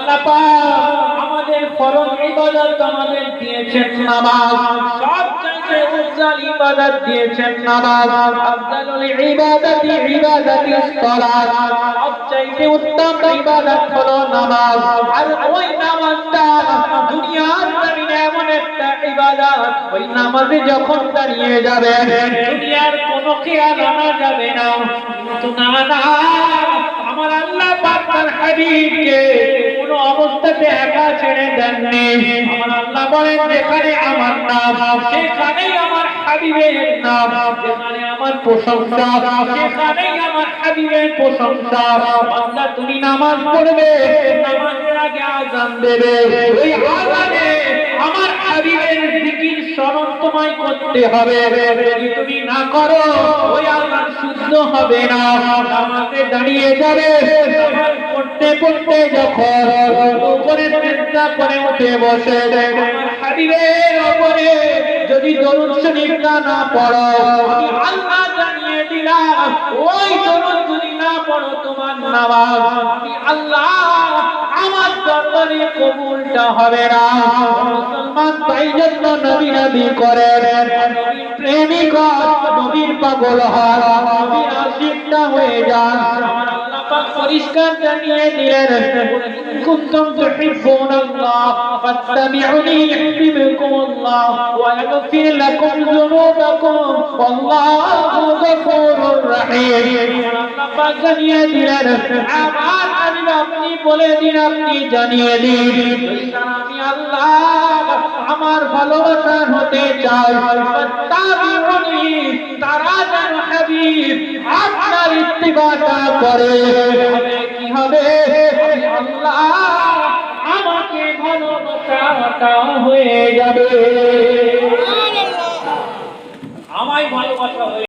আল্লাহ পাক আমাদের ফরজ ইবাদত আমাদের দিয়েছেন নামাজ, সবচেয়ে উজ্জ্বল ইবাদত দিয়েছেন নামাজ। আফজালুল ইবাদাতি ইবাদাতুস সালাত, সবচেয়ে উত্তম ইবাদত হলো নামাজ। আর ওই নামাজটা দুনিয়ার জমিনে এমন একটা ইবাদত, ওই নামাজে যখন দাঁড়িয়ে যাবে দুনিয়ার কোনো খেয়াল আনা যাবে না। কিন্তু না আমার আল্লাহ পাক তার হাবিবকে কোনো অবস্থাতে একা ছেড়ে দেননি। আমার আল্লাহ বলেন যেখানে আমার নাম সেখানেই আমার হাবিবের নাম, যেখানে আমার প্রশংসা সেখানেই আমার হাবিবের প্রশংসা। বান্দা তুমি নামাজ পড়বে, নামাজের আগে আযান দেবে, ওই আযানে আমার হাবিবের জিকির স্মরণ তোমায় করতে হবে। যদি তুমি না করো ওই আযান শুদ্ধ হবে না। নামাজে দাঁড়িয়ে যাবে, নামাজ পড়তে পড়তে যখন উপরে চেষ্টা করে উঠে বসে আমার হাবিবের উপরে যদি দরুদ শরীফ না পড়ো, আমি আল্লাহ জানিয়ে দিলাম ওই দরুদ যদি না পড়ো তোমার নামাজ আমি আল্লাহ আমার দরবারে কবুলটা হবে না। মুসলমান তাই জন্য নবী নবী করে, নবীর প্রেমিক নবীর পাগল হয়, নবীর আশিকটা হয়ে যায়। আমার আল্লাহ পাক পরিষ্কার জানিয়ে দিলেন কুনতুম তুহিব্বুনাল্লাহ ফাত্তাবিউনি ইউহিব্বুকুমুল্লাহ ওয়া ইয়াগফির লাকুম যুনুবাকুম ওয়াল্লাহু গফুরুর রহিম। আল্লাহ পাক জানিয়ে দিলেন আমার হাবিব আপনি বলে দিন, আপনি জানিয়ে দিন আমি আল্লাহ আমার ভালোবাসা হতে চাই। ফাত্তাবিউনি, তারা যেন হাবিব আপনার ইত্তিবাটা করে। কি হবে? আল্লাহ আমাকে ভালোবাসাটা হয়ে যাবে, আমায় ভালোবাসা হয়ে